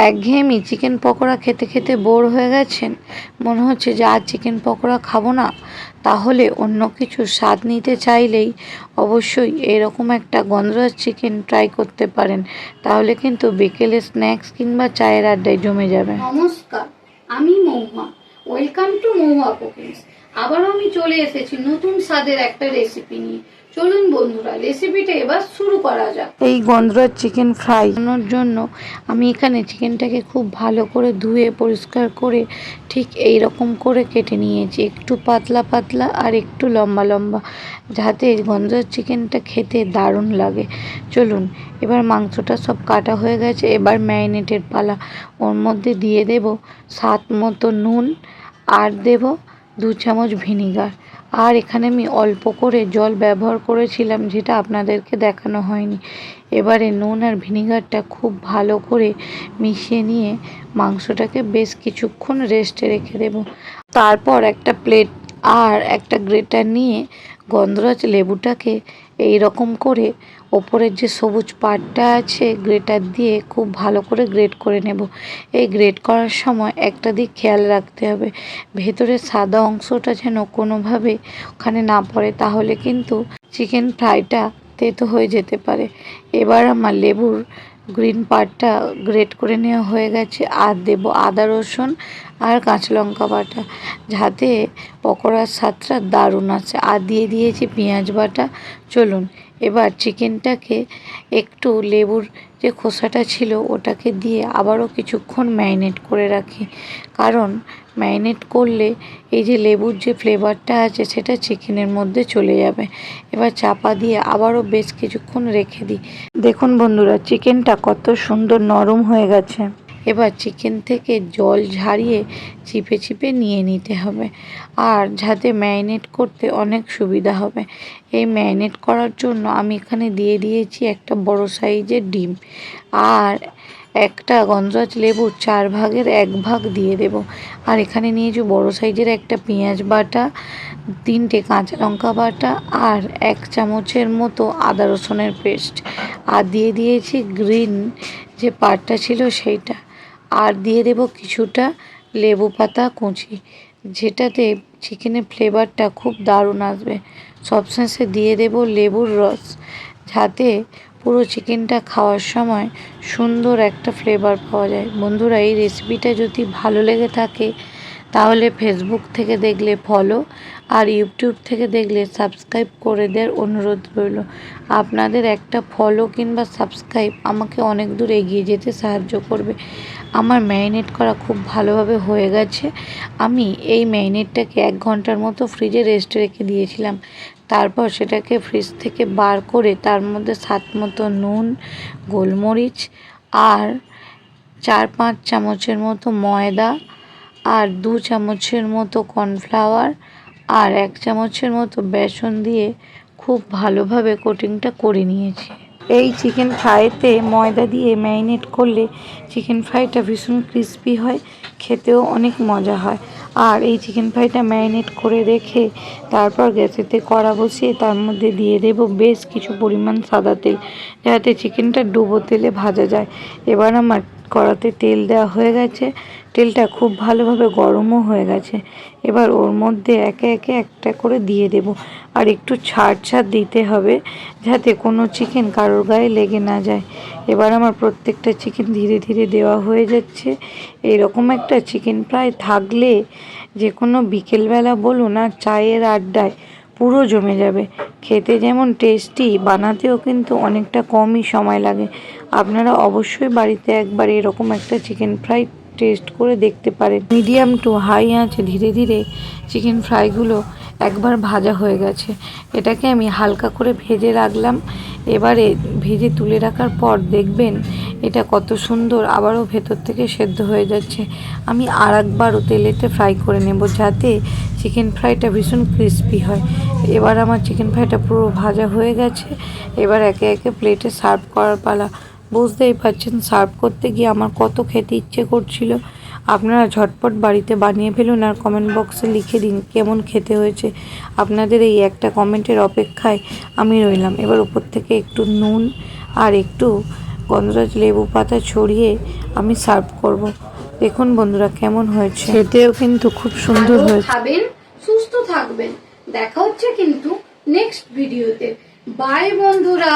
একঘেয়েমি চিকেন পকোড়া খেতে খেতে বোর হয়ে গেছেন, মনে হচ্ছে যে আর চিকেন পকোড়া খাবো না, তাহলে অন্য কিছু স্বাদ নিতে চাইলেই অবশ্যই এরকম একটা গন্ধরাজ চিকেন ট্রাই করতে পারেন। তাহলে কিন্তু বিকেলে স্ন্যাক্স কিংবা চায়ের আড্ডায় জমে যাবে। নমস্কার, আমি Mahua. Welcome to Mahua cookings. আবারও আমি চলে এসেছি নতুন স্বাদের একটা রেসিপি নিয়ে। চলুন বন্ধুরা, রেসিপিটা এবার শুরু করা যাক। এই গন্ধরাজ চিকেন ফ্রাই বানানোর জন্য আমি এখানে চিকেনটাকে খুব ভালো করে ধুয়ে পরিষ্কার করে ঠিক এই রকম করে কেটে নিয়েছি, একটু পাতলা পাতলা আর একটু লম্বা লম্বা, যাতে গন্ধরাজ চিকেনটা খেতে দারুণ লাগে। চলুন, এবার মাংসটা সব কাটা হয়ে গেছে, এবার ম্যারিনেটের পালা। ওর মধ্যে দিয়ে দেব স্বাদ মতো নুন আর দেব 2 চামচ ভিনিগার। আর এখানে আমি অল্প করে জল ব্যবহার করেছিলাম, যেটা আপনাদেরকে দেখানো হয়নি। এবারে নুন আর ভিনিগারটা খুব ভালো করে মিশিয়ে নিয়ে মাংসটাকে বেশ কিছুক্ষণ রেস্টে রেখে দেব। তারপর একটা প্লেট আর একটা গ্রেটার নিয়ে গন্ধরাজ লেবুটাকে এই রকম করে ওপরের যে সবুজ পাটটা আছে গ্রেটার দিয়ে খুব ভালো করে গ্রেট করে নেব। এই গ্রেট করার সময় একটা দিক খেয়াল রাখতে হবে, ভেতরের সাদা অংশটা যেন কোনোভাবে ওখানে না পড়ে, তাহলে কিন্তু চিকেন ফ্রাইটা তেতো হয়ে যেতে পারে। এবার আমার লেবুর গ্রিন পার্টটা গ্রেট করে নেওয়া হয়ে গেছে, আর দেব আদা রসুন আর কাঁচা লঙ্কা বাটা, যাতে পকোড়ার স্বাদটা দারুণ আসে। আর দিয়ে দিয়েছি পেঁয়াজ বাটা। চলুন, এবার চিকেনটাকে একটু লেবুর যে খোসাটা ছিল ওটাকে দিয়ে আবারও কিছুক্ষণ ম্যারিনেট করে রাখি, কারণ ম্যারিনেট করলে এই যে লেবুর যে ফ্লেভারটা আছে সেটা চিকেনের মধ্যে চলে যাবে। এবার চাপা দিয়ে আবারও বেশ কিছুক্ষণ রেখে দিই। দেখুন বন্ধুরা, চিকেনটা কত সুন্দর নরম হয়ে গেছে। এবার চিকেন থেকে জল ঝারিয়ে চিপে চিপে নিয়ে নিতে হবে, আর যাতে ম্যারিনেট করতে অনেক সুবিধা হবে। এই ম্যারিনেট করার জন্য আমি এখানে দিয়ে দিয়েছি একটা বড় সাইজের ডিম, আর একটা গন্ধরাজ লেবুর 4 ভাগের 1 ভাগ দিয়ে দেব। আর এখানে নিয়েছি বড় সাইজের একটা পেঁয়াজ বাটা, 3টে কাঁচা লঙ্কা বাটা, আর 1 চামচের মতো আদা রসুনের পেস্ট, আর দিয়ে দিয়েছি গ্রিন যে পার্টটা ছিল সেইটা, আর দিয়ে দেব কিছুটা লেবু পাতা কুচি, যেটাতে চিকেনের ফ্লেভারটা খুব দারুণ আসবে। সবশেষে দিয়ে দেব লেবুর রস, যাতে পুরো চিকেনটা খাওয়ার সময় সুন্দর একটা ফ্লেভার পাওয়া যায়। বন্ধুরা, এই রেসিপিটা যদি ভালো লেগে থাকে তাহলে ফেসবুক থেকে দেখলে ফলো, আর ইউটিউব থেকে দেখলে সাবস্ক্রাইব করে দেওয়ার অনুরোধ রইল। আপনাদের একটা ফলো কিংবা সাবস্ক্রাইব আমাকে অনেক দূর এগিয়ে যেতে সাহায্য করবে। আমার ম্যারিনেট করা খুব ভালোভাবে হয়ে গেছে। আমি এই ম্যারিনেটটাকে 1 ঘন্টার মতো ফ্রিজে রেস্টে রেখে দিয়েছিলাম। তারপর সেটাকে ফ্রিজ থেকে বার করে তার মধ্যে স্বাদ মতো নুন, গোলমরিচ, আর 4-5 চামচের মতো ময়দা, আর 2 চামচের মতো কর্নফ্লাওয়ার, আর 1 চামচের মতো বেসন দিয়ে খুব ভালোভাবে কোটিংটা করে নিয়েছি। এই চিকেন ফ্রাইতে ময়দা দিয়ে ম্যারিনেট করলে চিকেন ফ্রাইটা ভীষণ ক্রিস্পি হয়, খেতেও অনেক মজা হয়। আর এই চিকেন ফ্রাইটা ম্যারিনেট করে রেখে তারপর গ্যাসেতে কড়া বসিয়ে তার মধ্যে দিয়ে দেব বেশ কিছু পরিমাণ সাদা তেল, যাতে চিকেনটা ডুবো তেলে ভাজা যায়। এবার আমার কড়াতে তেল দেওয়া হয়ে গেছে, তেলটা খুব ভালোভাবে গরমও হয়ে গেছে। এবার ওর মধ্যে একে একে একটা করে দিয়ে দেব, আর একটু ছাড় দিতে হবে, যাতে কোনো চিকেন কারোর গায়ে লেগে না যায়। এবার আমার প্রত্যেকটা চিকেন ধীরে ধীরে দেওয়া হয়ে যাচ্ছে। এরকম একটা চিকেন ফ্রাই থাকলে যে কোনো বিকেলবেলা বলুন আর চায়ের আড্ডায় পুরো জমে যাবে। খেতে যেমন টেস্টি, বানাতেও কিন্তু অনেকটা কমই সময় লাগে। আপনারা অবশ্যই বাড়িতে একবার এরকম একটা চিকেন ফ্রাই টেস্ট করে দেখতে পারেন। মিডিয়াম টু হাই আঁচে ধীরে ধীরে চিকেন ফ্রাইগুলো একবার ভাজা হয়ে গেছে। এটাকে আমি হালকা করে ভেজে রাখলাম। এবারে ভেজে তুলে রাখার পর দেখবেন এটা কত সুন্দর আবারও ভেতর থেকে সেদ্ধ হয়ে যাচ্ছে। আমি আর একবারও তেলেতে ফ্রাই করে নেব, যাতে চিকেন ফ্রাইটা ভীষণ ক্রিস্পি হয়। এবার আমার চিকেন ফ্রাইটা পুরো ভাজা হয়ে গেছে। এবার একে একে প্লেটে সার্ভ করার পালা। বুঝতেই পারছেন সার্ভ করতে গিয়ে আমার কত খেতে ইচ্ছে করছিল। আপনারা ঝটপট বাড়িতে বানিয়ে ফেলুন, আর কমেন্ট বক্সে লিখে দিন কেমন খেতে হয়েছে। আপনাদের এই একটা কমেন্টের অপেক্ষায় আমি রইলাম। এবার উপর থেকে একটু নুন আর একটু গন্ধরাজ লেবু পাতা ছড়িয়ে আমি সার্ভ করব। দেখুন বন্ধুরা কেমন হয়েছে, খেতেও কিন্তু খুব সুন্দর ভালো হয়েছে। খাবেন, সুস্থ থাকবেন। দেখা হচ্ছে কিন্তু নেক্সট ভিডিওতে। বাই বন্ধুরা।